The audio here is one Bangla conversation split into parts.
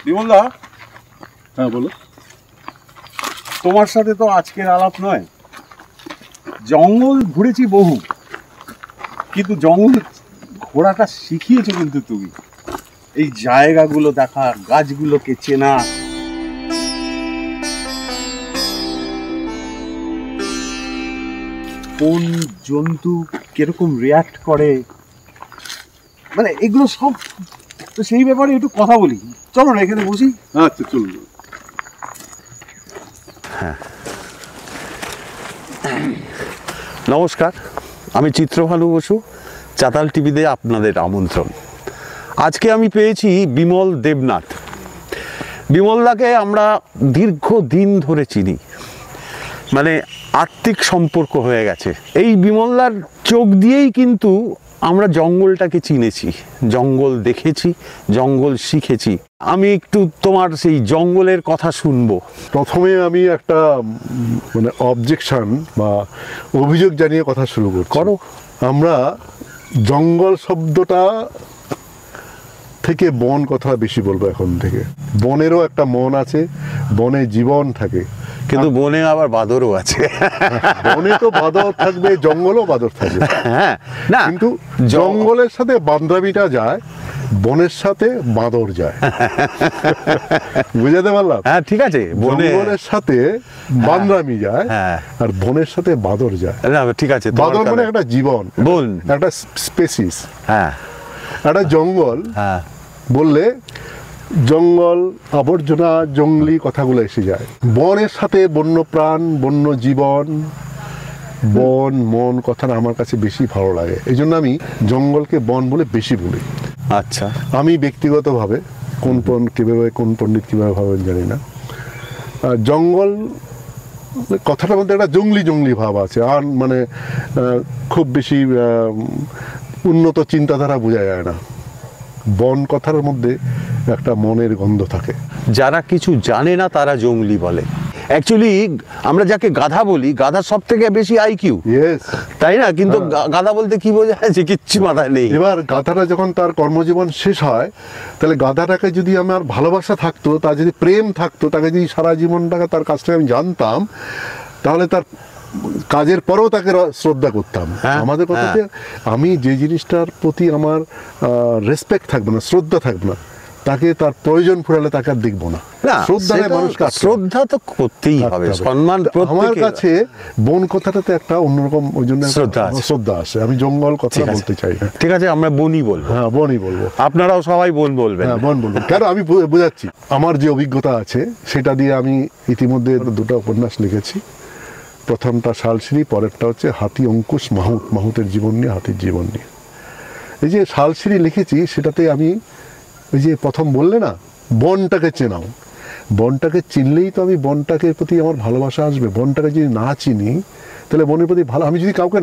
বিমলদা, হ্যাঁ বলো। তোমার সাথে তো আজকের আলাপ নয়। জঙ্গল ঘুরেছি বহু, কিন্তু জঙ্গল ঘোরাটা শিখিয়েছো কিন্তু তুমি। এই জায়গাগুলো দেখা, গাছগুলোকে চেনা, কোন জন্তু কিরকম রিয়াক্ট করে, মানে এগুলো সব তো সেই ব্যাপারে একটু কথা বলি। চলো না এখানে বসি। আচ্ছা চলুন। নমস্কার, আমি চিত্রভানু বসু। চাতাল টিভিতে আপনাদের আমন্ত্রণ। আজকে আমি পেয়েছি বিমল দেবনাথ। বিমলদাকে আমরা দীর্ঘদিন ধরে চিনি, মানে আত্মিক সম্পর্ক হয়ে গেছে। এই বিমলদার চোখ দিয়েই কিন্তু আমরা জঙ্গলটাকে চিনেছি, জঙ্গল দেখেছি, জঙ্গল শিখেছি। আমি একটু তোমার সেই জঙ্গলের কথা শুনবো। প্রথমে আমি একটা মানে অবজেকশন বা অভিযোগ জানিয়ে কথা শুরু করো। আমরা জঙ্গল শব্দটা থেকে বন কথা বেশি বলবো এখন থেকে। বনেরও একটা মন আছে, বনে জীবন থাকে, কিন্তু বনে আবার বাদরও আছে। বনে তো বাদর থাকবে, জঙ্গলও বাদর থাকবে। হ্যাঁ, না কিন্তু জঙ্গলের সাথে বান্দরামিটা যায়, বনের সাথে বাঁদর যায়। বুঝাতে পারলাম? হ্যাঁ ঠিক আছে, জঙ্গলের সাথে বান্দরামি যায়, আর বনের সাথে বাঁদর যায়। ঠিক আছে, বাঁদর মানে একটা জীবন, বন, একটা স্পেসিস। হ্যাঁ, একটা জঙ্গল বললে জঙ্গল, আবর্জনা, জঙ্গলি কথাগুলো এসে যায়। বনের সাথে বন্যপ্রাণ, বন্য জীবন, বন, মন কথাটা আমার কাছে বেশি ভালো লাগে। এই জন্য আমি জঙ্গলকে বন বলে বেশি বলি। আচ্ছা, আমি ব্যক্তিগতভাবে কোন পণ্ডিত কীভাবে ভাবেন জানি না, জঙ্গল কথাটার মধ্যে একটা জঙ্গলি ভাব আছে। আর মানে খুব বেশি উন্নত চিন্তাধারা বোঝা যায় না। বন কথার মধ্যে একটা মনের গন্ধ থাকে। যারা কিছু জানে না তারা জঙ্গলি বলে। অ্যাকচুয়ালি আমরা যাকে গাধা বলি, গাধা সব থেকে বেশি আইকিউ, তাই না? কিন্তু গাধা বলতে কি বোঝায় যে কিচ্ছু মাথায় নেই। এবার গাধাটা যখন তার কর্মজীবন শেষ হয়, তাহলে গাধাটাকে যদি আমার ভালোবাসা থাকতো, তার যদি প্রেম থাকতো, তাকে যদি সারা জীবনটাকে তার কাছ থেকে আমি জানতাম, তাহলে তার কাজের পরেও তাকে শ্রদ্ধা করতাম। আমাদের কথাতে আমি যে জিনিসটার প্রতি আমার রেসপেক্ট থাকবে না, শ্রদ্ধা থাকবে না, তাকে তার প্রয়োজন ফুরালে তাকে আর দেখবো না। শ্রদ্ধা তো করতেই হবে, সম্মান। আমার কাছে বন কথাটাতে একটা অন্যরকম ওই জন্য শ্রদ্ধা আসে। আমি জঙ্গল কথা বলতে চাই না। ঠিক আছে, আমরা বনই বলবো। হ্যাঁ, বনই বলবো। আপনারাও সবাই বন বলবেন। হ্যাঁ, বন বলবো। কেন আমি বোঝাচ্ছি, আমার যে অভিজ্ঞতা আছে সেটা দিয়ে আমি ইতিমধ্যে দুটো উপন্যাস লিখেছি। প্রথমটা শালশিরি, পরেরটা হচ্ছে হাতি অঙ্কুশ মাহুতের জীবন নিয়ে, হাতির জীবন নিয়ে। এই যে শালশিরি লিখেছি, সেটাতে আমি ওই যে প্রথম বললে না, বনটাকে চেনাও, বনটাকে চিনলেই তো আমি বনটাকে প্রতি আমার ভালোবাসা আসবে। বনটাকে যদি না চিনি, তাহলে বনের প্রতি ভালো, আমি যদি কাউকে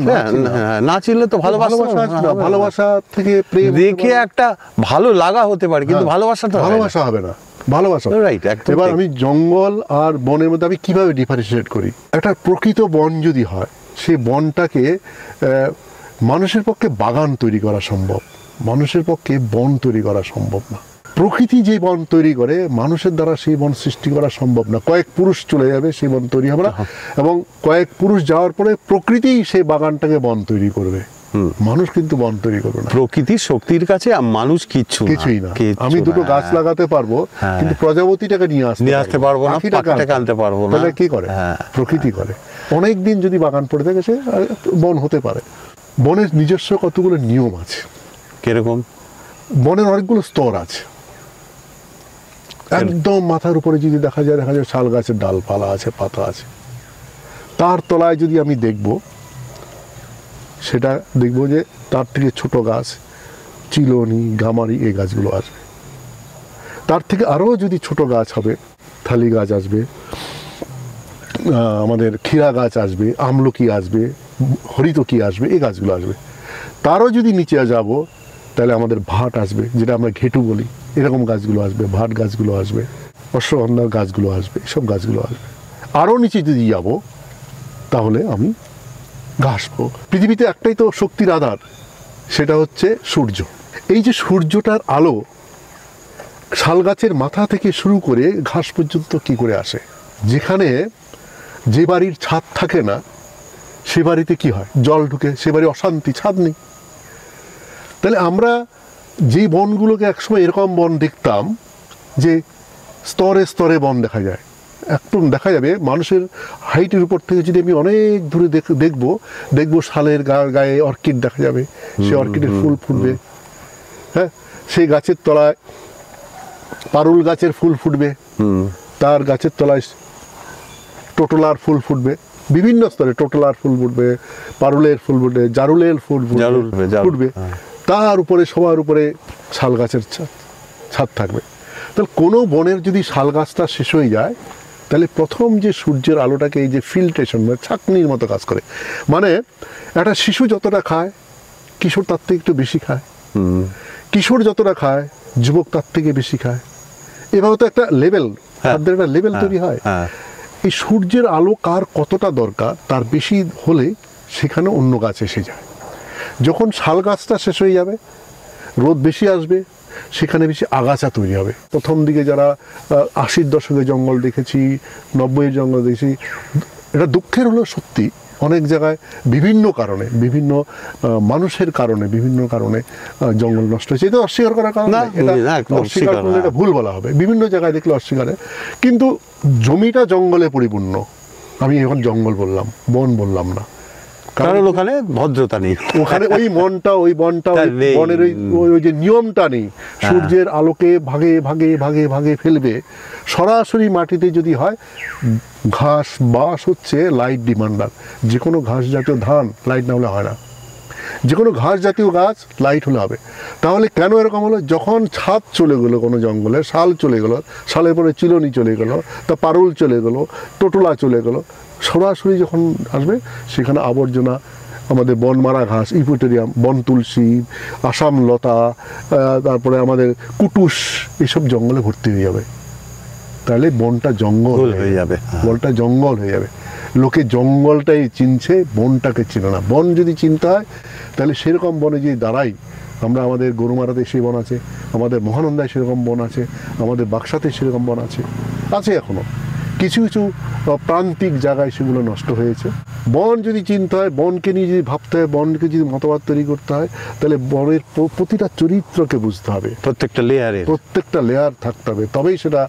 না চিনলে তো ভালোবাসা আসবে না। ভালোবাসা থেকে প্রেম দেখে একটা ভালো লাগা হতে পারে, কিন্তু ভালোবাসা হবে না। ভালোবাসা, রাইট। এবার আমি জঙ্গল আর বনের মধ্যে আমি কিভাবে ডিফারেন্সিয়েট করি? একটা প্রকৃত বন যদি হয়, সেই বনটাকে মানুষের পক্ষে বাগান তৈরি করা সম্ভব, মানুষের পক্ষে বন তৈরি করা সম্ভব না। প্রকৃতি যে বন তৈরি করে, মানুষের দ্বারা সেই বন সৃষ্টি করা সম্ভব না। কয়েক পুরুষ চলে যাবে, সেই বন তৈরি হবে না, এবং কয়েক পুরুষ যাওয়ার পরে প্রকৃতি সেই বাগানটাকে বন তৈরি করবে। মানুষ কিন্তু বন তৈরি করবে না। প্রকৃতির শক্তির কাছে মানুষ কিছুই না। আমি দুটো গাছ লাগাতে পারবো, কিন্তু প্রজাপতিটাকে নিয়ে আসতে পারবো না, পাখিটাকে আনতে পারবো না। তাহলে কি করে? প্রকৃতি করে। অনেকদিন যদি বাগান পড়ে থাকে, সে বন হতে পারে। বনের নিজস্ব কতগুলো নিয়ম আছে। কিরকম? বনের অনেকগুলো স্তর আছে। একদম মাথার উপরে যদি দেখা যায় শাল গাছের ডালপালা আছে, পাতা আছে। তার তলায় যদি আমি দেখবো যে তার থেকে ছোট গাছ, চিলনি, গামারি, এই গাছগুলো আসবে। তার থেকে আরও যদি ছোট গাছ হবে, থালি গাছ আসবে, আমাদের ক্ষীরা গাছ আসবে, আমলকি আসবে, হরিতকি আসবে, এই গাছগুলো আসবে। তারও যদি নিচে যাব, তাহলে আমাদের ভাট আসবে, যেটা আমরা ঘেটু বলি, এরকম গাছগুলো আসবে, ভাট গাছগুলো আসবে, অশ্বগন্ধার গাছগুলো আসবে, এসব গাছগুলো আসবে। আরও নিচে যদি যাব, তাহলে আমি ঘাস পাবো। পৃথিবীতে একটাই তো শক্তির আধার, সেটা হচ্ছে সূর্য। এই যে সূর্যটার আলো শাল গাছের মাথা থেকে শুরু করে ঘাস পর্যন্ত কি করে আসে? যেখানে যে বাড়ির ছাদ থাকে না সে বাড়িতে কি হয়? জল ঢুকে, সে বাড়ি অশান্তি, ছাদ নেই। তাহলে আমরা যেই বনগুলোকে একসময় এরকম বন দেখতাম যে স্তরে স্তরে বন দেখা যায়, একদম দেখা যাবে মানুষের হাইটের উপর থেকে যদি আমি অনেক দূরে দেখবো শালের গায়ে অর্কিড দেখা যাবে, সে অর্কিডের ফুল ফুটবে, হ্যাঁ, সেই গাছের তলায় পারুল গাছের ফুল ফুটবে, তার গাছের তলায় টোটলার ফুল ফুটবে, বিভিন্ন স্তরে টোটলার ফুল ফুটবে, পারুলের ফুল ফুটবে, জারুলের ফুল ফুটবে, তার উপরে সবার উপরে শাল গাছের ছাদ থাকবে। তাহলে কোনো বনের যদি শাল গাছটা শেষ হয়ে যায় তাহলে প্রথম যে সূর্যের আলোটাকে এই যে ফিল্ট্রেশন মানে ছাঁকনির মতো কাজ করে, মানে একটা শিশু যতটা খায় কিশোর তার থেকে একটু বেশি খায়, কিশোর যতটা খায় যুবক তার থেকে বেশি খায়, এভাবে তো একটা লেভেল, খাদ্যের একটা লেভেল তৈরি হয়। এই সূর্যের আলো কার কতটা দরকার তার বেশি হলে সেখানে অন্য গাছ এসে যায়। যখন শাল গাছটা শেষ হয়ে যাবে, রোদ বেশি আসবে, সেখানে বেশি আগাছা তৈরি হবে। প্রথম দিকে যারা 80-র দশকে জঙ্গল দেখেছি, 90-এর জঙ্গল দেখেছি, এটা দুঃখের হলো সত্যি অনেক জায়গায় বিভিন্ন কারণে, বিভিন্ন মানুষের কারণে, বিভিন্ন কারণে জঙ্গল নষ্ট হয়েছে। এটা অস্বীকার করার কারণ না, এটা অস্বীকার করলে এটা ভুল বলা হবে। বিভিন্ন জায়গায় দেখলে অস্বীকারে, কিন্তু জমিটা জঙ্গলে পরিপূর্ণ। আমি এখন জঙ্গল বললাম, বন বললাম না, কারণ ওখানে ভদ্রতা নেই, ওখানে ওই বনটা বনের ওই যে নিয়মটা নেই। সূর্যের আলোকে ভাগে ভাগে ভাগে ভাগে ফেলবে, সরাসরি মাটিতে যদি হয়, ঘাস বাস হচ্ছে লাইট ডিমান্ডার, যে কোনো ঘাস জাতীয় ধান লাইট না হলে হয় না, যে কোনো ঘাস জাতীয় গাছ লাইট হলে হবে। তাহলে কেন এরকম হলো? যখন ছাদ চলে গেলো কোনো জঙ্গলে, শাল চলে গেলো, শালের পরে চিলনি চলে গেলো, তা পারুল চলে গেলো, টোটলা চলে গেলো, সরাসরি যখন আসবে সেখানে আবর্জনা, আমাদের বনমারা ঘাস, ইউপোটেরিয়াম, বন তুলসী, আসাম লতা, তারপরে আমাদের কুটুস, এসব জঙ্গলে ভর্তি হয়ে যাবে। তাহলে বনটা জঙ্গল হয়ে যাবে, বনটা জঙ্গল হয়ে যাবে। লোকে জঙ্গলটাই চিনছে, বনটাকে চিনে না। বন যদি চিনতে হয় তাহলে সেরকম বনে যদি দাঁড়াই, আমরা আমাদের গরুমারাতে সেই বন আছে, আমাদের মহানন্দায় সেরকম বন আছে, আমাদের বাক্সাতে সেরকম বন আছে এখনো। কিছু কিছু প্রান্তিক জায়গায় সেগুলো নষ্ট হয়েছে। বন যদি চিনতে হয়, বনকে নিয়ে যদি ভাবতে হয়, বনকে যদি মতবাদ তৈরি করতে হয়, তাহলে বনের প্রতিটা চরিত্রকে বুঝতে হবে, প্রত্যেকটা লেয়ার থাকতে হবে, তবেই সেটা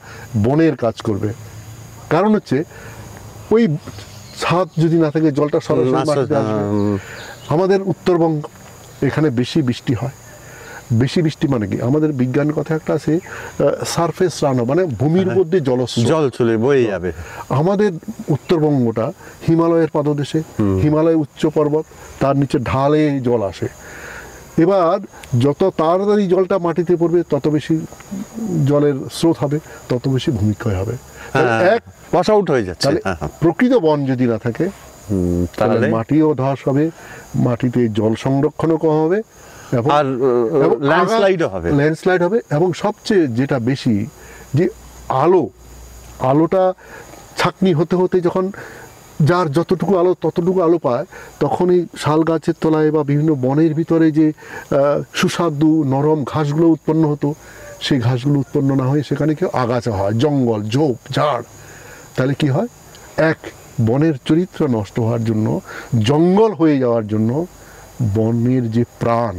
বনের কাজ করবে। কারণ হচ্ছে ওই ছাদ যদি না থাকে, জলটা সরাসরি মাটিতে আসবে। আমাদের উত্তরবঙ্গ, এখানে বেশি বৃষ্টি হয়। বেশি বৃষ্টি মানে কি, আমাদের বিজ্ঞান কথা একটা আছে, সারফেস রানও, মানে ভূমির মধ্যে জল চলে বয়ে যাবে। আমাদের উত্তরবঙ্গটা হিমালয়ের পাদদেশে, হিমালয় উচ্চ পর্বত, তার নিচে ঢালে জল আসে। এবার যত তাড়াতাড়ি জলটা মাটিতে পড়বে তত বেশি জলের স্রোত হবে, তত বেশি ভূমিক্ষয় হবে। এক ওয়াশ আউট হয়ে যাচ্ছে। প্রকৃত বন যদি না থাকে তাহলে মাটিও ধস হবে, মাটিতে জল সংরক্ষণও কম হবে, আর ল্যান্ডস্লাইড হবে। এবং সবচেয়ে যেটা বেশি, যে আলোটা ছাঁকনি হতে হতে যখন যার যতটুকু আলো ততটুকু আলো পায়, তখনই শাল গাছের তলায় বা বিভিন্ন বনের ভিতরে যে সুস্বাদু নরম ঘাসগুলো উৎপন্ন হতো, সেই ঘাসগুলো উৎপন্ন না হয়ে সেখানে কেউ আগাছা হয়, জঙ্গল, ঝোপ ঝাড়। তাহলে কি হয়? এক, বনের চরিত্র নষ্ট হওয়ার জন্য, জঙ্গল হয়ে যাওয়ার জন্য বনের যে প্রাণ,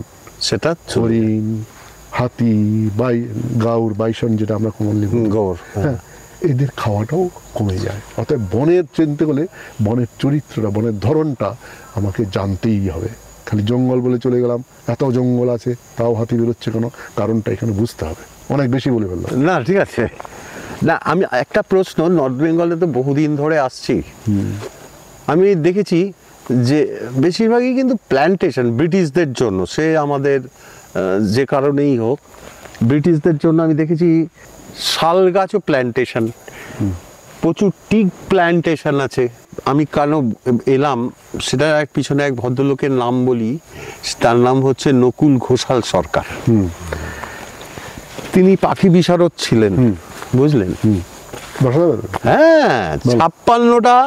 সেটা হরিণ, হাতি, গাউর, বাইসন, যেটা আমরা কমনলি গৌর, হ্যাঁ, এদের খাওয়াটাও কমে যায়। অর্থাৎ বনের চিনতে গেলে বনের চরিত্রটা, বনের ধরনটা আমাকে জানতেই হবে। খালি জঙ্গল বলে চলে গেলাম, এত জঙ্গল আছে তাও হাতি বেরোচ্ছে কেন, কারণটা এখানে বুঝতে হবে। অনেক বেশি বলে ফেললাম। না, ঠিক আছে। না, আমি একটা প্রশ্ন, নর্থ বেঙ্গলে তো বহুদিন ধরে আসছি, আমি দেখেছি যে বেশিরভাগই কিন্তু প্ল্যান্টেশন, ব্রিটিশদের জন্য, সে আমাদের যে কারণেই হোক, ব্রিটিশদের জন্য আমি দেখেছি শাল গাছও প্ল্যান্টেশন, প্রচুর টিক প্ল্যান্টেশন আছে। আমি কেন এলাম সেটা পিছনে এক ভদ্রলোকের নাম বলি, তার নাম হচ্ছে নকুল ঘোষাল সরকার। তিনি পাখি বিশারদ ছিলেন, বুঝলেন? হ্যাঁ, 56টা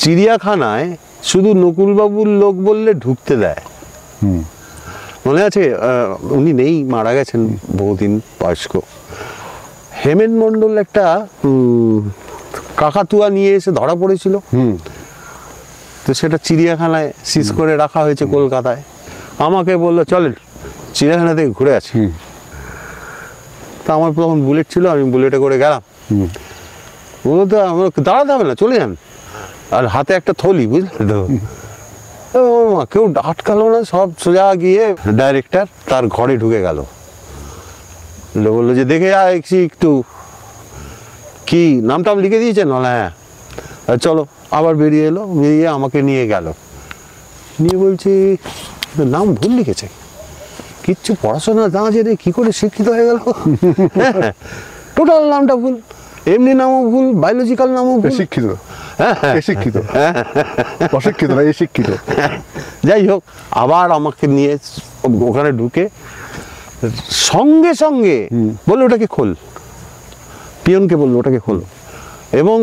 চিড়িয়াখানায় শুধু নকুলবাবুর লোক বললে ঢুকতে দেয়। মনে আছে, উনি নেই, মারা গেছেন বহুদিন, বয়স্ক। হেমেন মন্ডল একটা কাকাতুয়া নিয়ে এসে ধরা পড়েছিল, তো সেটা চিড়িয়াখানায় সিজ করে রাখা হয়েছে কলকাতায়। আমাকে বললো চলেন চিড়িয়াখানা থেকে ঘুরে আছি। তা আমার তখন বুলেট ছিল, আমি বুলেটে করে গেলাম। বললো তো আমার দাঁড়াতে হবে না, চলে যান। আর হাতে একটা থলি, বুঝলে তো, কেউ আটকালো না, সব সোজা গিয়ে ডাইরেক্টর তার ঘরে ঢুকে গেল। বললো যে দেখে একটু কি নাম টাম লিখে দিয়েছেন? হ্যাঁ। চলো, আবার বেরিয়ে এলো, বেরিয়ে আমাকে নিয়ে গেল, নিয়ে বলছি নাম ভুল লিখেছে, কিচ্ছু পড়াশোনা না জেনে কি করে শিক্ষিত হয়ে গেল, টোটাল নামটা ভুল, এমনি নামও ভুল, বায়োলজিক্যাল নামও ভুল। শিক্ষিত, শিক্ষিত, অশিক্ষিত না, এই শিক্ষিত। যাই হোক, আবার আমাকে নিয়ে ওখানে ঢুকে সঙ্গে সঙ্গে বললো ওটাকে খোল, পিয়নকে বললো ওটাকে খোলো, এবং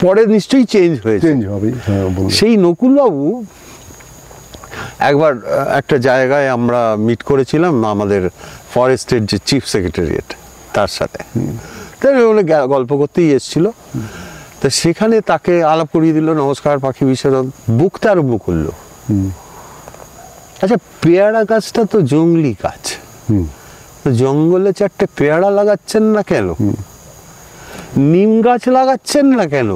পরে নিশ্চয়ই চেঞ্জ হয়েছে। চেঞ্জ হবে। সেই নকুলবাবু একবার একটা জায়গায় আমরা মিট করেছিলাম, আমাদের ফরেস্টের যে চিফ সেক্রেটারিয়েট তার সাথে, তাই গল্প করতেই এসেছিল। তা সেখানে তাকে আলাপ করিয়ে দিল, নমস্কার পাখি বিশারদ, বুকতে আরম্ভ করলো। আচ্ছা, পেয়ারা গাছটা তো জঙ্গলি গাছ, জঙ্গলে 4টে পেয়ারা লাগাচ্ছেন না কেন? নিম গাছ লাগাচ্ছেন না কেন?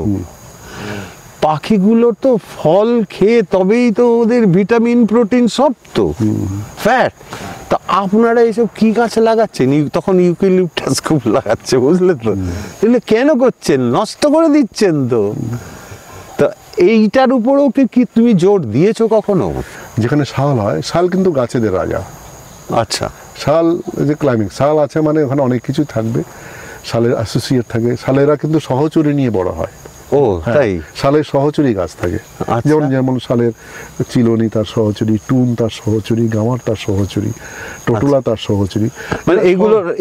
পাখিগুলো তো ফল খেয়ে তবেই তো ওদের ভিটামিন প্রোটিন সব তো ফ্যাট, তো আপনারা এইসব কি গাছ লাগাচ্ছেন? তখন ইউক্যালিপটাস খুব লাগাচ্ছে, বুঝলে তো, এগুলো কেন করছেন? নষ্ট করে দিচ্ছেন তো। তো এইটার উপরেও কি তুমি জোর দিয়েছো কখনো? যেখানে শাল হয়, শাল কিন্তু গাছেদের রাজা। আচ্ছা, শাল যে ক্লাইম্বিং, শাল আছে মানে ওখানে অনেক কিছু থাকবে, শালের অ্যাসোসিয়েট থাকে, শালেরা কিন্তু সহচরী নিয়ে বড় হয়। ও তাই? শালের সহচরী গাছ থাকে, যেমন শালের চিলনি তার সহচরী, টুন তার সহচরী, গামার তার সহচরী, টটুলা তার সহচরী। মানে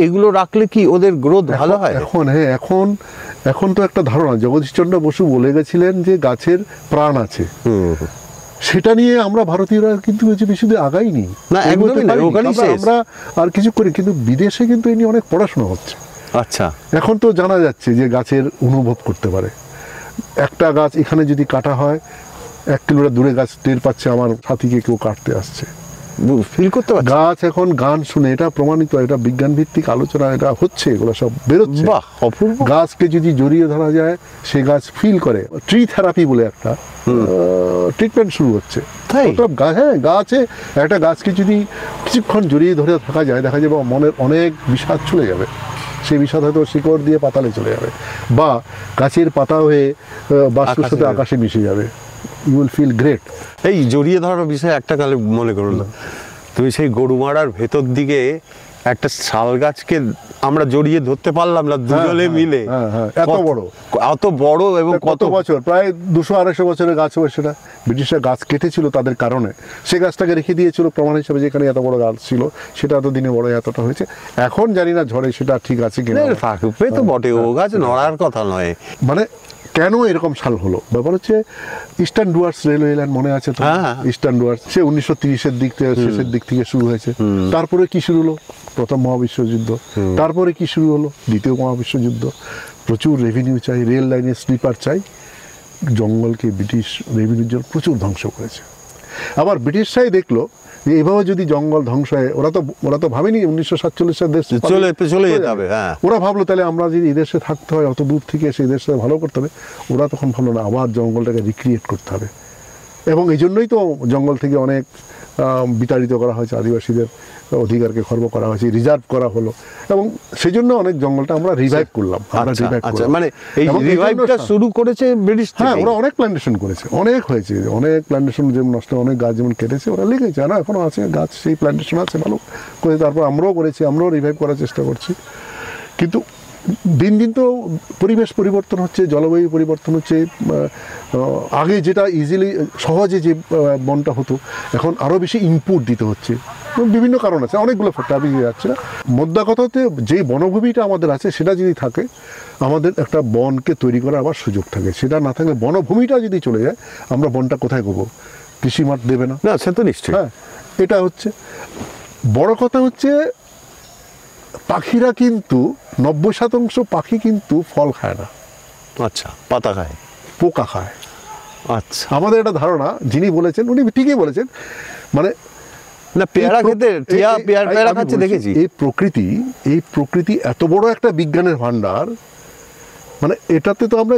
এগুলো রাখলে কি ওদের গ্রোথ ভালো হয়? এখন তো একটা ধারণা, জগদীশচন্দ্র বসু বলে গেছিলেন যে গাছের প্রাণ আছে, সেটা নিয়ে আমরা ভারতীয়রা কিন্তু বেশি আগাইনি না, আমরা আর কিছু করি, কিন্তু বিদেশে কিন্তু এই নিয়ে অনেক পড়াশোনা হচ্ছে। আচ্ছা, এখন তো জানা যাচ্ছে যে গাছের অনুভব করতে পারে। একটা গাছ এখানে যদি কাটা হয়, 1 কিলোমিটার দূরে গাছ টের পাচ্ছে আমার সাথীকে কেউ কাটতে আসছে, ফিল করতে পারছে। গাছ এখন গান শুনে, এটা প্রমাণিত, এটা বিজ্ঞান ভিত্তিক আলোচনা, এটা হচ্ছে, এগুলো সব বেরোচ্ছে। গাছকে যদি জড়িয়ে ধরা যায়, সে গাছ ফিল করে। ট্রি থেরাপি বলে একটা ট্রিটমেন্ট শুরু হচ্ছে। হ্যাঁ, গাছে একটা গাছকে যদি কিছুক্ষণ জড়িয়ে ধরে থাকা যায়, দেখা যাবে মনের অনেক বিষাদ চলে যাবে, সেই বিষাদ হয়তো শিকড় দিয়ে পাতালে চলে যাবে, বা গাছের পাতা হয়ে বাষ্পের সাথে আকাশে মিশে যাবে। You will feel great. এই জড়িয়ে ধরার বিষয়ে একটা কালে মনে করো না, তুমি সেই গরুমারার ভেতর দিকে একটা শাল গাছকে আমরা জড়িয়ে ধরতে পারলাম না দুজনে মিলে, এত বড় এবং কত বছর, প্রায় 200-250 বছরের গাছ হবে সেটা। ব্রিটিশরা গাছ কেটেছিল তাদের কারণে, সে গাছটাকে রেখে দিয়েছিল প্রমাণ হিসাবে, যেখানে এত বড় গাছ ছিল সেটা এতদিনে বড় এতটা হয়েছে। এখন জানি না ঝড়ে সেটা ঠিক আছে কিনা, থাকবে তো বটে, ও গাছ নড়ার কথা নয়। মানে কেন এরকম সাল হলো, ব্যাপার হচ্ছে ইস্টার্ন ডুয়ার্স রেলওয়ে লাইন মনে আছে তো? ইস্টার্ন ডুয়ার্স সে 1930-এর দিক থেকে, শেষের দিক থেকে শুরু হয়েছে। তারপরে কি শুরু হলো? প্রথম মহাবিশ্বযুদ্ধ। তারপরে কি শুরু হলো? দ্বিতীয় মহাবিশ্বযুদ্ধ। প্রচুর রেভিনিউ চাই, রেল লাইনের স্লিপার চাই, জঙ্গলকে ব্রিটিশ রেভিনিউর জন্য প্রচুর ধ্বংস করেছে। আবার ব্রিটিশরাই দেখলো যে এভাবে যদি জঙ্গল ধ্বংস হয়, ওরা তো ভাবেনি 1947 দেশ চলে যেতে হবে। ওরা ভাবলো তাহলে আমরা যদি এই দেশে থাকতে হয়, অত দূর থেকে সেই দেশে ভালো করতে হবে। ওরা তখন ভাবলো না, আবার জঙ্গলটাকে রিক্রিয়েট করতে হবে, এবং এই জন্যই তো জঙ্গল থেকে অনেক বিতাড়িত করা হয়েছে, আদিবাসীদের অধিকারকে খর্ব করা হয়েছে, রিজার্ভ করা হলো, এবং সেই জন্য অনেক জঙ্গলটা আমরা রিভাইভ করলাম। মানে এই রিভাইভটা শুরু করেছে ব্রিটিশ। হ্যাঁ, ওরা অনেক প্ল্যান্টেশন করেছে, অনেক হয়েছে, অনেক প্ল্যান্টেশন যেমন নষ্ট, অনেক গাছ যেমন কেটেছে, ওরা লিখেছে না, এখনো আছে গাছ, সেই প্ল্যান্টেশন আছে ভালো করে। তারপর আমরাও করেছি, আমরাও রিভাইভ করার চেষ্টা করছি। কিন্তু দিন দিন তো পরিবেশ পরিবর্তন হচ্ছে, জলবায়ু পরিবর্তন হচ্ছে। আগে যেটা ইজিলি সহজে যে বনটা হতো, এখন আরও বেশি ইনপুট দিতে হচ্ছে, বিভিন্ন কারণ আছে, অনেকগুলো ফ্যাক্টর, আমি যাচ্ছি না। মোদ্দা কথাতে যে বনভূমিটা আমাদের আছে সেটা যদি থাকে, আমাদের একটা বনকে তৈরি করার আবার সুযোগ থাকে। সেটা না থাকলে, বনভূমিটা যদি চলে যায়, আমরা বনটা কোথায় করবো? কৃষি মাঠ দেবে না, সে তো নিশ্চয়ই। হ্যাঁ, এটা হচ্ছে বড় কথা। হচ্ছে পাখিরা কিন্তু 90% পাখি কিন্তু ফল খায় না, আচ্ছা, পাতা খায়, পোকা খায়। আচ্ছা, আমাদের একটা ধারণা, যিনি বলেছেন উনি ঠিকই বলেছেন, মানে না পেয়ারা খেতে টিয়া পেয়ারা আমি খাচ্ছে বলছি, দেখেছি। এই প্রকৃতি এত বড় একটা বিজ্ঞানের ভান্ডার, মানে এটাতে তো আমরা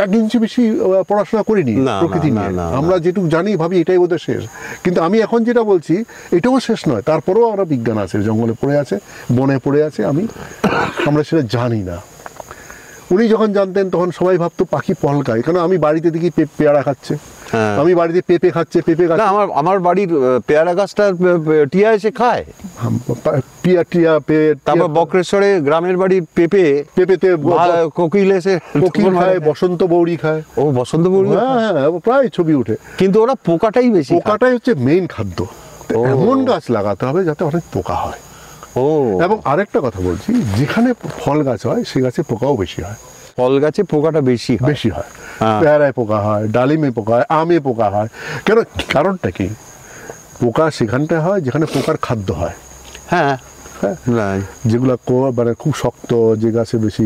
1 ইঞ্চি বেশি পড়াশোনা করিনি না, প্রকৃতি না, নিয়ে। না, না, আমরা যেটুকু জানি ভাবি এটাই বোধহয় শেষ, কিন্তু আমি এখন যেটা বলছি এটাও শেষ নয়। তারপরেও আমরা বিজ্ঞান আছে, জঙ্গলে পড়ে আছে, বনে পড়ে আছে, আমরা সেটা জানি না। উনি যখন জানতেন তখন সবাই ভাবতো পাখি ফল খায়, কারণ আমি বাড়িতে দেখি পেয়ারা খাচ্ছে, হ্যাঁ। আমি বাড়িতে পেঁপে খাচ্ছে, পেঁপে না, গাছ, আমার বাড়ির পেয়ারা গাছটা টিয়া এসে খায়। টিয়া তারপর বক্রেশ্বরে গ্রামের বাড়ির পেঁপেতে কোকিল এসে কোকিল খায়, বসন্ত বৌরি খায়। ও বসন্ত বৌরি, হ্যাঁ, প্রায় ছবি উঠে। কিন্তু ওরা পোকাটাই বেশি খায়। পোকাটাই হচ্ছে মেইন খাদ্য। তো ও। এমন গাছ লাগাতে হবে যাতে অনেক পোকা হয়। ও, এবং আরেকটা কথা বলছি, যেখানে ফল গাছ হয় সে গাছে পোকাও বেশি হয়, ফল গাছে পোকাটা বেশি হয়। বেশি হয়। হ্যাঁ। পেয়ারায় পোকা হয়, ডালিমে পোকা হয়, আমে পোকা হয়। কেন? কারণটা কি? পোকা সেখানটায় হয় যেখানে পোকার খাদ্য হয়। হ্যাঁ, হ্যাঁ, right. যেগুলো মানে খুব শক্ত, যে গাছে বেশি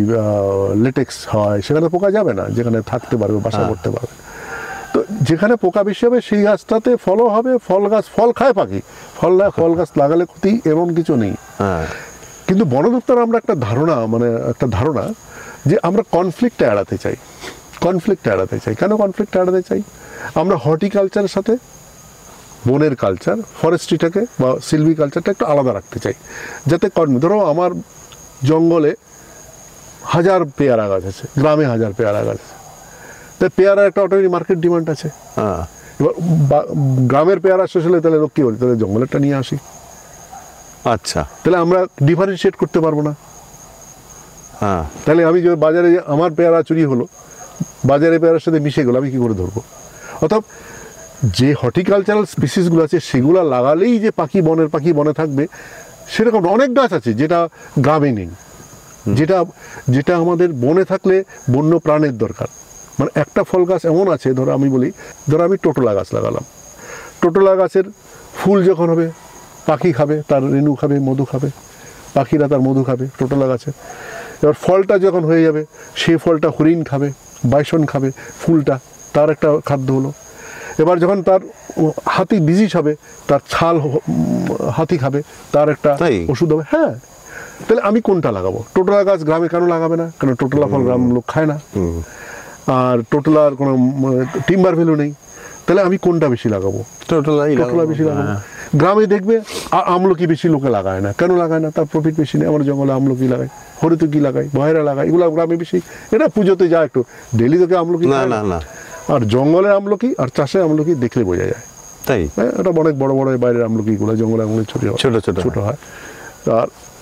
লেটেক্স হয় সেখানে পোকা যাবে না, যেখানে থাকতে পারবে, বাসা করতে পারবে। তো যেখানে পোকা বেশি হবে সেই গাছটাতে ফলও হবে। ফল খায় পাখি, ফল গাছ লাগালে ক্ষতি এমন কিছু নেই। হ্যাঁ, কিন্তু বন দপ্তর আমরা একটা ধারণা যে আমরা কনফ্লিক্টটা এড়াতে চাই। কেন কনফ্লিক্ট এড়াতে চাই? আমরা হর্টিকালচারের সাথে বনের কালচার, ফরেস্ট্রিটাকে বা সিলভি কালচারটা একটু আলাদা রাখতে চাই, যাতে ধরো আমার জঙ্গলে 1000 পেয়ারা গাছ আছে, গ্রামে 1000 পেয়ারা গাছ আছে, তাই পেয়ারার একটা অটোমেটিক মার্কেট ডিমান্ড আছে। হ্যাঁ, এবার গ্রামের পেয়ারা শেষ হলে তাহলে লোক কী বলি, তাহলে জঙ্গলেরটা নিয়ে আসি, আচ্ছা, তাহলে আমরা ডিফারেন্সিয়েট করতে পারবো না। হ্যাঁ, তাহলে আমি যে বাজারে আমার পেয়ারা চুরি হলো, বাজারে পেয়ারার সাথে মিশে গেলো, আমি কী করে ধরবো? অর্থাৎ যে হর্টিকালচারাল স্পিসিসগুলো আছে সেগুলো লাগালেই যে বনের পাখি বনে থাকবে সেরকম অনেক গাছ আছে যেটা গ্রামে নেই, যেটা আমাদের বনে থাকলে বন্য প্রাণের দরকার। মানে একটা ফল গাছ এমন আছে, ধরো আমি টোটোলা গাছ লাগালাম, টোটোলা গাছের ফুল যখন হবে পাখি খাবে, তার রেণু খাবে, মধু খাবে, পাখিরা তার মধু খাবে টোটোলা গাছে। এবার ফলটা যখন হয়ে যাবে সেই ফলটা হরিণ খাবে, বাইসন খাবে, ফুলটা তার একটা খাদ্য হলো। এবার যখন তার হাতি ডিজিজ হবে, তার ছাল হাতি খাবে, তার একটা ওষুধ হবে। হ্যাঁ, তাহলে আমি কোনটা লাগাবো? টোটোলা গাছ গ্রামে কেন লাগাবে না? কারণ টোটোলা ফল গ্রাম লোক খায় না, আর টোটোলার কোনো টিম্বার ভ্যালু নেই। তাহলে আমি কোনটা বেশি লাগাবো? টোটোলা বেশি লাগাবো। গ্রামে দেখবে আমলকি বেশি লোকে লাগায় না। কেন লাগায় না? তার প্রফিট বেশি নেই। আমার জঙ্গলে আমলকি লাগাই, হরিতকি লাগাই, বহেরা লাগাই, এগুলো গ্রামে বেশি। এটা পুজোতে যায় একটু, ডেলি তোকে আমলকি না। আর জঙ্গলে আমলকি আর চাষে আমলকি দেখলে বোঝা যায়। তাই এটা অনেক বড় বড় বাইরের আমলকিগুলো, জঙ্গলে আমলকি ছোট হয়।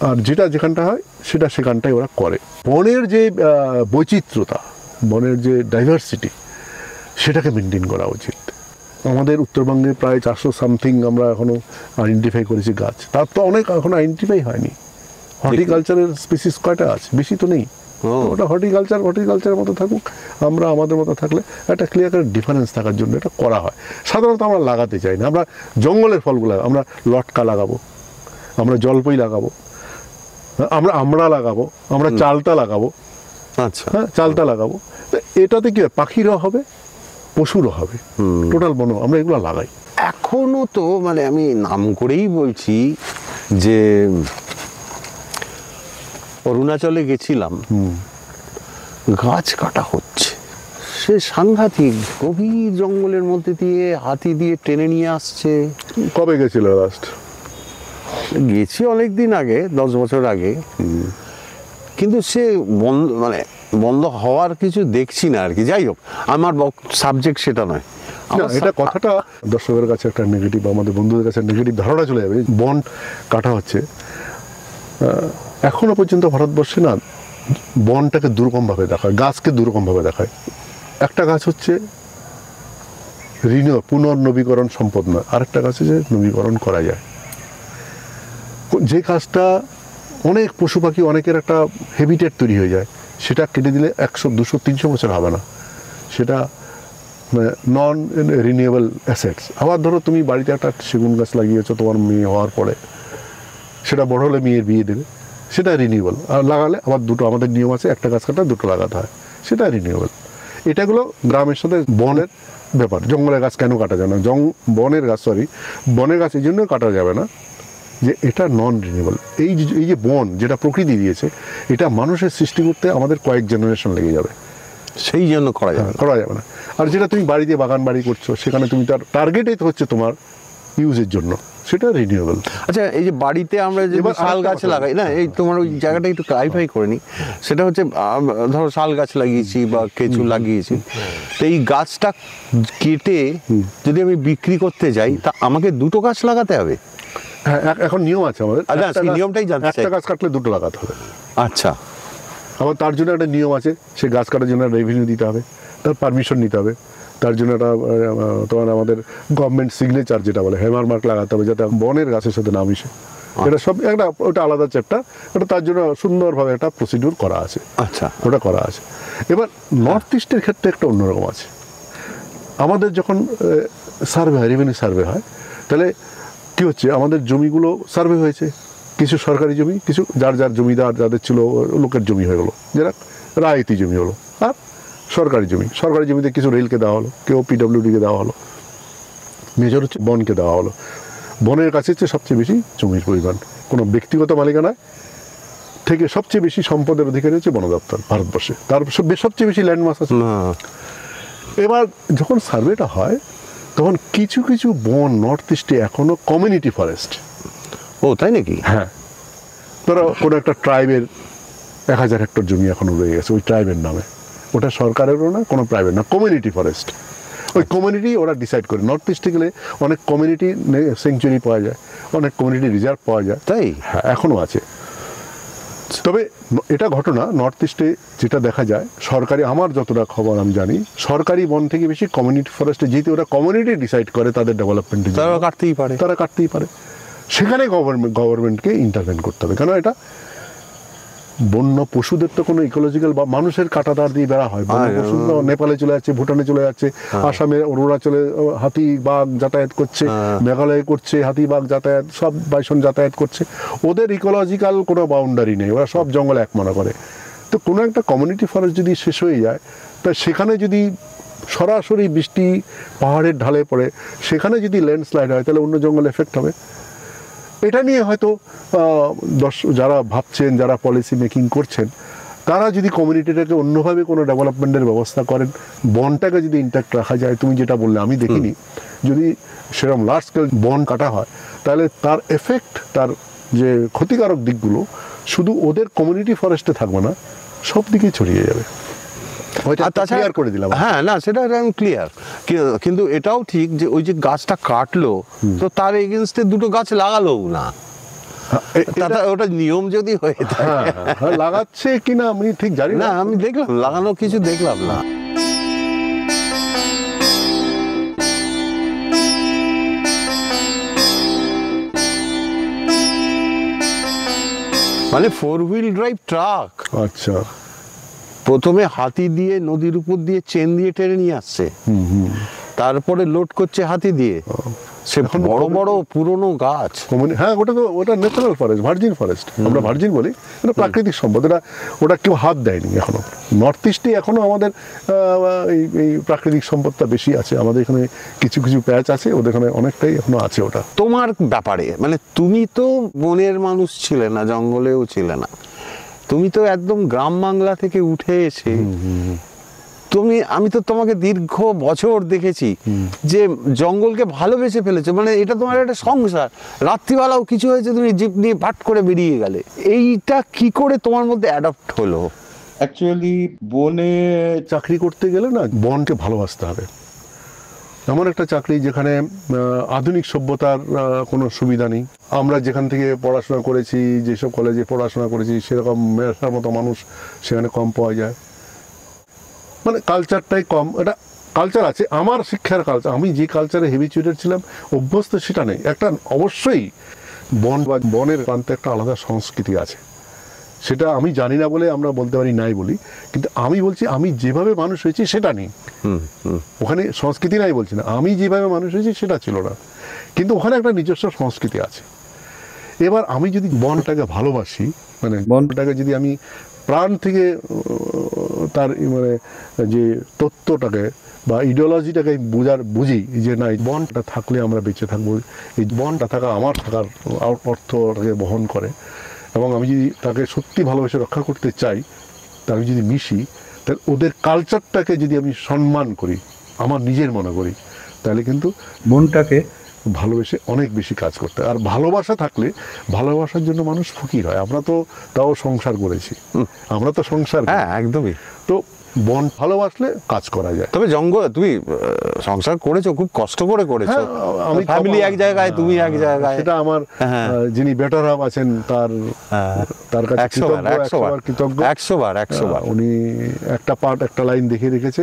আর যেটা যেখানটা হয় সেটা সেখানটাই ওরা করে। বনের যে বৈচিত্র্যতা, বনের যে ডাইভার্সিটি, সেটাকে মেনটেন করা উচিত। আমাদের উত্তরবঙ্গে প্রায় 400 সামথিং আমরা এখনো আইডেন্টিফাই করেছি গাছ, তার তো অনেক এখনো আইডেন্টিফাই হয়নি। হর্টিকালচারের স্পিসিস কয়টা আছে? বেশি তো নেই। ওটা হর্টিকালচারের মতো থাকুক, আমরা আমাদের মতো থাকলে একটা ক্লিয়ার ডিফারেন্স থাকার জন্য এটা করা হয়। সাধারণত আমরা লাগাতে চাই না। আমরা জঙ্গলের ফলগুলো, আমরা লটকা লাগাবো, আমরা জলপাই লাগাবো, আমরা আমড়া লাগাবো, আমরা চালতা লাগাবো। আচ্ছা, হ্যাঁ, চালতা লাগাবো। এটাতে কি হয়? পাখিরও হবে, পশুরও হবে, টোটাল বন আমরা এগুলো লাগাই। এখনো তো মানে আমি নাম করেই বলছি যে অরুণাচলে গেছিলাম, গাছ কাটা হচ্ছে, সে সাংঘাতিক। গভীর জঙ্গলের মধ্যে দিয়ে হাতি দিয়ে টেনে নিয়ে আসছে। কবে গেছিল লাস্ট? গেছি অনেক দিন আগে, 10 বছর আগে। কিন্তু সে বন্ধ হওয়ার কিছু দেখছি না আর কি। যাই হোক, আমার সাবজেক্ট সেটা নয়। এটা কথাটা দর্শকের কাছে একটা নেগেটিভ, আমাদের বন্ধুদের কাছে নেগেটিভ ধারণা চলে যাবে। বন কাটা হচ্ছে, এখনো পর্যন্ত ভারতবর্ষে না বনটাকে দুরকমভাবে দেখায়, গাছকে দুরকমভাবে দেখায়। একটা গাছ হচ্ছে পুনর্নবীকরণ সম্পদ নয়, আরেকটা গাছ হচ্ছে নবীকরণ করা যায়। যে গাছটা অনেক পশু পাখি, অনেকের একটা হ্যাবিটেট তৈরি হয়ে যায়, সেটা কেটে দিলে 100, 200, 300 বছর হবে না, সেটা নন রিনিউয়েবল অ্যাসেটস। আবার ধরো তুমি বাড়িতে একটা সেগুন গাছ লাগিয়েছো তোমার মেয়ে হওয়ার পরে, সেটা বড় হলে মেয়ের বিয়ে দেবে, সেটা রিনিউয়েবল। আর লাগালে আবার দুটো, আমাদের নিয়ম আছে, একটা গাছ কাটা দুটো লাগাতে হয়, সেটা রিনিউয়েবল। এটাগুলো গ্রামের সাথে বনের ব্যাপার। জঙ্গলের গাছ কেন কাটা যাবে না, বনের গাছ এই জন্য কাটা যাবে না যে এটা নন রিনিউয়েবল। এই যে বন যেটা প্রকৃতি দিয়েছে, এটা মানুষের সৃষ্টি করতে আমাদের কয়েক জেনারেশন লেগে যাবে, সেই জন্য করা যাবে না। আর যেটা তুমি বাড়িতে বাগান বাড়ি করছো, সেখানে তুমি তার টার্গেটই হচ্ছে তোমার ইউজের জন্য, সেটা রিনিউয়েবল। আচ্ছা, এই যে বাড়িতে আমরা যে শাল গাছ লাগাই না, এই তোমার ওই জায়গাটা একটু ক্লারিফাই করে নি। সেটা হচ্ছে ধরো শাল গাছ লাগিয়েছি বা কেঁচু লাগিয়েছি, তো এই গাছটা কেটে যদি আমি বিক্রি করতে যাই, তা আমাকে দুটো গাছ লাগাতে হবে? হ্যাঁ, এখন নিয়ম আছে আমাদের, নিয়মটাই জানতে চাই। একটা গাছ কাটলে দুটো লাগাতে হবে। আচ্ছা, আবার তার জন্য একটা নিয়ম আছে, সে গাছ কাটার জন্য রেভিনিউ দিতে হবে, তার পারমিশন নিতে হবে, তার জন্য একটা তোমার আমাদের গভর্নমেন্ট সিগনেচার যেটা বলে হেমার মার্ক লাগাতে হবে, যাতে বনের গাছের সাথে না মিশে। এটা সব একটা, ওটা আলাদা চ্যাপ্টার, ওটা তার জন্য সুন্দরভাবে একটা প্রসিডিউর করা আছে। আচ্ছা, ওটা করা আছে। এবার নর্থ ইস্টের ক্ষেত্রে একটা অন্যরকম আছে। আমাদের যখন সার্ভে হয়, রেভিনিউ সার্ভে হয়, তাহলে কী হচ্ছে, আমাদের জমিগুলো সার্ভে হয়েছে, কিছু সরকারি জমি, কিছু যার জমিদার যাদের ছিল লোকের জমি হয়ে গেলো, যারা রায়তি জমি হলো, আর সরকারি জমিতে কিছু রেলকে দেওয়া হলো, কেউ পিডব্লিউডিকে দেওয়া হলো, মেজর হচ্ছে বনকে দেওয়া হলো। বনের কাছে হচ্ছে সবচেয়ে বেশি জমির পরিমাণ, কোনো ব্যক্তিগত মালিকানায় থেকে সবচেয়ে বেশি সম্পদের অধিকারী হচ্ছে বন দপ্তর ভারতবর্ষে, তার সবচেয়ে বেশি ল্যান্ডমাস আছে। এবার যখন সার্ভেটা হয়, তখন কিছু কিছু বন নর্থ ইস্টে এখনো কমিউনিটি ফরেস্ট। ও তাই নাকি? হ্যাঁ, ধরো কোনো একটা ট্রাইবের 1000 হেক্টর জমি এখনো রয়ে গেছে ওই ট্রাইবের নামে, ওটা সরকারেরও না, কোনো প্রাইভেট না, কমিউনিটি ফরেস্ট। ওই কমিউনিটি ওরা ডিসাইড করে। নর্থ ইস্টে গেলে অনেক কমিউনিটি সেঞ্চুরি পাওয়া যায়, অনেক কমিউনিটি রিজার্ভ পাওয়া যায়, তাই? হ্যাঁ, এখনও আছে। তবে এটা ঘটনা নর্থ ইস্টে যেটা দেখা যায়, সরকারি, আমার যতটা খবর আমি জানি, সরকারি বন থেকে বেশি কমিউনিটি ফরেস্টে, যেহেতু ওরা কমিউনিটি ডিসাইড করে তাদের ডেভেলপমেন্টের জন্য, তারা কাটতেই পারে। সেখানে গভর্নমেন্টকে ইন্টারভেন করতে হবে, কেন এটা বন্য পশুদের তো কোনো ইকোলজিক্যাল বা মানুষের কাঁটাতার দিয়ে বেড়া হয়। বন্য পশু নেপালে চলে যাচ্ছে, ভুটানে চলে যাচ্ছে, আসামে অরুণাচলে হাতি বাঘ যাতায়াত করছে, মেঘালয়ে করছে হাতি বাঘ যাতায়াত, সব বাইসন যাতায়াত করছে। ওদের ইকোলজিক্যাল কোনো বাউন্ডারি নেই, ওরা সব জঙ্গল এক মনে করে। তো কোনো একটা কমিউনিটি ফরেস্ট যদি শেষ হয়ে যায়, তা সেখানে যদি সরাসরি বৃষ্টি পাহাড়ের ঢালে পড়ে, সেখানে যদি ল্যান্ডস্লাইড হয়, তাহলে অন্য জঙ্গল এফেক্ট হবে। এটা নিয়ে হয়তো যারা ভাবছেন, যারা পলিসি মেকিং করছেন, তারা যদি কমিউনিটিটাকে অন্যভাবে কোনো ডেভেলপমেন্টের ব্যবস্থা করেন, বনটাকে যদি ইন্ট্যাক্ট রাখা যায়, তুমি যেটা বললে আমি দেখিনি, যদি সেরকম লার্জ স্কেল বন কাটা হয়, তাহলে তার এফেক্ট, তার যে ক্ষতিকারক দিকগুলো শুধু ওদের কমিউনিটি ফরেস্টে থাকবে না, সব দিকে ছড়িয়ে যাবে। করে দিলাম। হ্যাঁ, না, সেটা আমি ক্লিয়ার, কিন্তু এটাও ঠিক যে ওই যে গাছটা কাটলো, তো তার এগেনস্টে দুটো গাছ লাগালো না, ওটা নিয়ম যদি হয়ে থাকে। লাগাচ্ছে কিনা আমি ঠিক জানি না, আমি দেখলাম লাগানো কিছু দেখলাম না। মানে 4 হুইল ড্রাইভ ট্রাক। আচ্ছা, প্রথমে হাতি দিয়ে নদীর উপর দিয়ে চেন দিয়ে টেনে নিয়ে আসছে, তারপরে লোড করছে হাতি দিয়ে। সে বড় বড় পুরনো গাছ। হ্যাঁ, ওটা ন্যাচারাল ফরেস্ট, ভার্জিন ফরেস্ট, আমরা ভার্জিন বলি, এটা প্রাকৃতিক সম্পদ। ওটা কেউ হাত দেয়নি এখনো। নর্থ ইস্টে এখনো আমাদের এই প্রাকৃতিক সম্পদটা বেশি আছে। আমাদের এখানে কিছু কিছু প্যাচ আছে, ওদের এখানে অনেকটাই এখনো আছে। ওটা তোমার ব্যাপারে, মানে তুমি তো বনের মানুষ ছিলে না, জঙ্গলেও ছিলে না, তুমি তো একদম গ্রাম বাংলা থেকে উঠে এসে আমি তো তোমাকে দীর্ঘ বছর দেখেছি যে জঙ্গলকে ভালোবেসে ফেলেছে। মানে এটা তোমার একটা সংসার। রাত্রিবেলাও কিছু হয়েছে, তুমি জিপ নিয়ে ভাট করে বেরিয়ে গেলে। এইটা কি করে তোমার মধ্যে অ্যাডাপ্ট হলো? অ্যাকচুয়ালি বনে চাকরি করতে গেলে না, বনকে ভালোবাসতে হবে। এমন একটা চাকরি যেখানে আধুনিক সভ্যতার কোনো সুবিধা নেই। আমরা যেখান থেকে পড়াশোনা করেছি, যেসব কলেজে পড়াশোনা করেছি, সেরকম মেশার মতো মানুষ সেখানে কম পাওয়া যায়। মানে কালচারটাই কম। এটা কালচার আছে, আমার শিক্ষার কালচার, আমি যে কালচারে হেবিচুয়েটেড ছিলাম, অভ্যস্ত, সেটা নেই। একটা অবশ্যই বন বা বনের প্রান্তে একটা আলাদা সংস্কৃতি আছে, সেটা আমি জানি না বলে আমরা বলতে পারি নাই বলি, কিন্তু আমি বলছি আমি যেভাবে মানুষ হয়েছি সেটা নেই ওখানে। সংস্কৃতি নাই বলছি না, আমি যেভাবে মানুষ হয়েছি সেটা ছিল না, কিন্তু ওখানে একটা নিজস্ব সংস্কৃতি আছে। এবার আমি যদি বনটাকে ভালোবাসি, মানে বনটাকে যদি আমি প্রাণ থেকে তার মানে যে তত্ত্বটাকে বা ইডিওলজিটাকে বুঝি যে না, এই বনটা থাকলে আমরা বেঁচে থাকবো, এই বনটা থাকা আমার থাকার অর্থটাকে বহন করে, এবং আমি যদি তাকে সত্যি ভালোবেসে রক্ষা করতে চাই, তা আমি যদি মিশি, তাহলে ওদের কালচারটাকে যদি আমি সম্মান করি, আমার নিজের মনে করি, তাহলে কিন্তু মনটাকে ভালোবেসে অনেক বেশি কাজ করতে। আর ভালোবাসা থাকলে, ভালোবাসার জন্য মানুষ ফকির হয়। আমরা তো তাও সংসার করেছি, আমরা তো সংসার, হ্যাঁ একদমই। তো বন ভালোবাসলে কাজ করা যায়। তবে জঙ্গল তুমি সংসার করেছো, খুব কষ্ট করে করেছো, আমি ফ্যামিলি এক জায়গায়, তুমি এক জায়গায়, সেটা আমার যিনি বেটার হাফ আছেন তার কাছে 100 বার উনি একটা পার্ট একটা লাইন দেখে রেখেছে,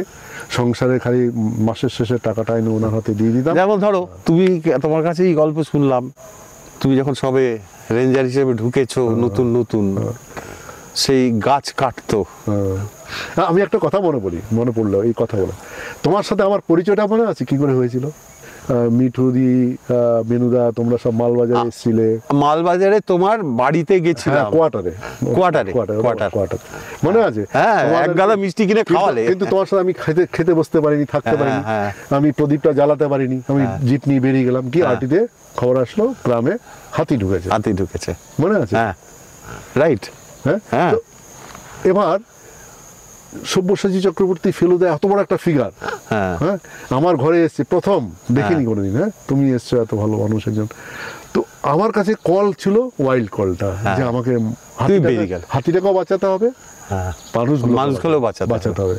সংসারে খালি মাসের শেষে টাকাটা এনে ওনার হাতে দিয়ে দিতাম। যেমন ধরো তুমি, তোমার কাছে এই গল্প শুনলাম, তুমি যখন সবে রেঞ্জার হিসেবে ঢুকেছো, নতুন সেই গাছ কাটতো। আমি একটা কথা মনে পড়লো এই কথা বলে, তোমার সাথে আমার পরিচয়টা মনে আছে কি করে হয়েছিল? মিঠুদি, বেনুদা, তোমরা সব মালবাজারে এসেছিলে। মালবাজারে তোমার বাড়িতে গেছিলাম, কোয়ার্টারে মনে আছে? হ্যাঁ, এক গাদা মিষ্টি কিনে খাওয়ালে, কিন্তু তোমার সাথে আমি খেতে বসতে পারিনি, থাকতে পারিনি, আমি প্রদীপটা জ্বালাতে পারিনি, আমি জিপ নিয়ে বেরিয়ে গেলাম। কি আরটিতে খবর আসলো গ্রামে হাতি ঢুকেছে, মনে আছে? হ্যাঁ, রাইট। হ্যাঁ, এবার সব্যসাচী চক্রবর্তী, ফেলুদা, এত বড় একটা ফিগার, হ্যাঁ, আমার ঘরে এসছে, প্রথম দেখিনি কোনোদিন। হ্যাঁ, তুমি এসছো, এত ভালো মানুষ একজন। তো আমার কাছে কল ছিল, ওয়াইল্ড কলটা, যে আমাকে হাতিটাকেও বাঁচাতে হবে, মানুষগুলো বাঁচাতে হবে।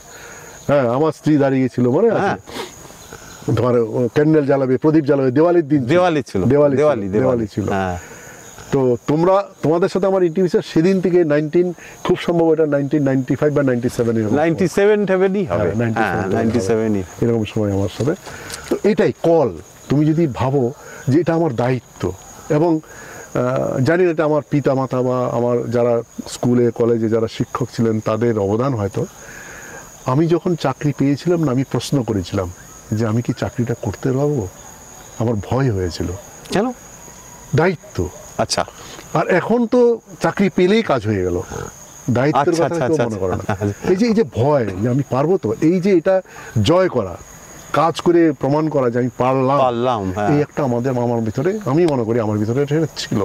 হ্যাঁ, আমার স্ত্রী দাঁড়িয়ে ছিল, মনে আছে? তোমার ক্যান্ডেল জ্বালাবে, প্রদীপ জ্বালাবে, দিওয়ালির দিন, দিওয়ালি ছিল। তো তোমাদের সাথে আমার ইন্টিমেসি সেদিন থেকে খুব সম্ভব এটা 1995 বা 97 এরকম সময় আমার সাথে। তো এটাই কল, তুমি যদি ভাবো যে এটা আমার দায়িত্ব, এবং জানি না এটা আমার পিতা মাতা বা আমার যারা স্কুলে কলেজে যারা শিক্ষক ছিলেন তাদের অবদান হয়তো। আমি যখন চাকরি পেয়েছিলাম না, আমি প্রশ্ন করেছিলাম যে আমি কি চাকরিটা করতে পারবো? আমার ভয় হয়েছিল। কেন? দায়িত্ব। আচ্ছা। আর এখন তো চাকরি পেলেই কাজ হয়ে গেল, দায়িত্বের কথা কেউ মনে করে না। এই যে ভয় যে আমি পারবো তো, এই যে এটা জয় করা, কাজ করে প্রমাণ করা যে আমি পারলাম, এই একটা আমার ভিতরে, আমি মনে করি আমার ভিতরে ছিল।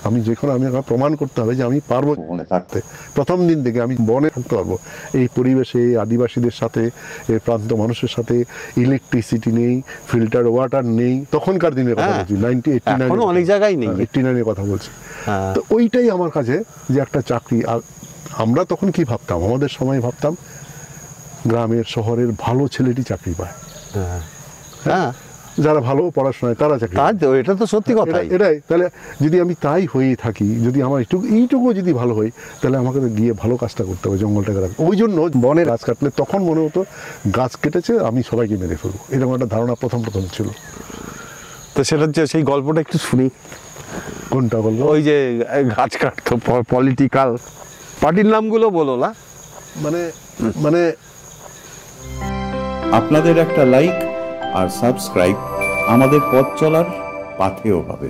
আমি আমাকে প্রমাণ করতে হবে যে আমি পারবো বনে থাকতে। প্রথম দিন থেকে আমি বনে থাকতে পারবো, এই পরিবেশে, আদিবাসীদের সাথে, এই প্রান্ত মানুষের সাথে। ইলেকট্রিসিটি নেই, ফিল্টার ওয়াটার নেই, তখনকার দিনের কথা বলছি, 1989 অনেক জায়গায় নেই, 89 কথা বলছি। তো ওইটাই আমার কাছে যে একটা চাকরি। আর আমরা তখন কি ভাবতাম, আমাদের সময় ভাবতাম গ্রামের শহরের ভালো ছেলেটি চাকরি পায়, যারা ভালো পড়াশোনায় তারা চাকরি। এটা তো সত্যি কথা। এটাই, তাহলে যদি আমি তাই হয়ে থাকি, যদি আমার এইটুকু যদি ভালো হই, তাহলে আমাকে গিয়ে ভালো কাজটা করতে হবে, জঙ্গলটাকে রাখবো। ওই জন্য বনে গাছ কাটলে তখন মনে হতো গাছ কেটেছে আমি সবাইকে মেরে ফেলবো, এরকম একটা ধারণা প্রথম ছিল। তো সেটা সেই গল্পটা একটু শুনি। কোনটা বলবো? ওই যে গাছ কাটতো, পলিটিক্যাল পার্টির নামগুলো বলো না। মানে আপনাদের একটা লাইক আর সাবস্ক্রাইব আমাদের পথ চলার পাথেয় হবে।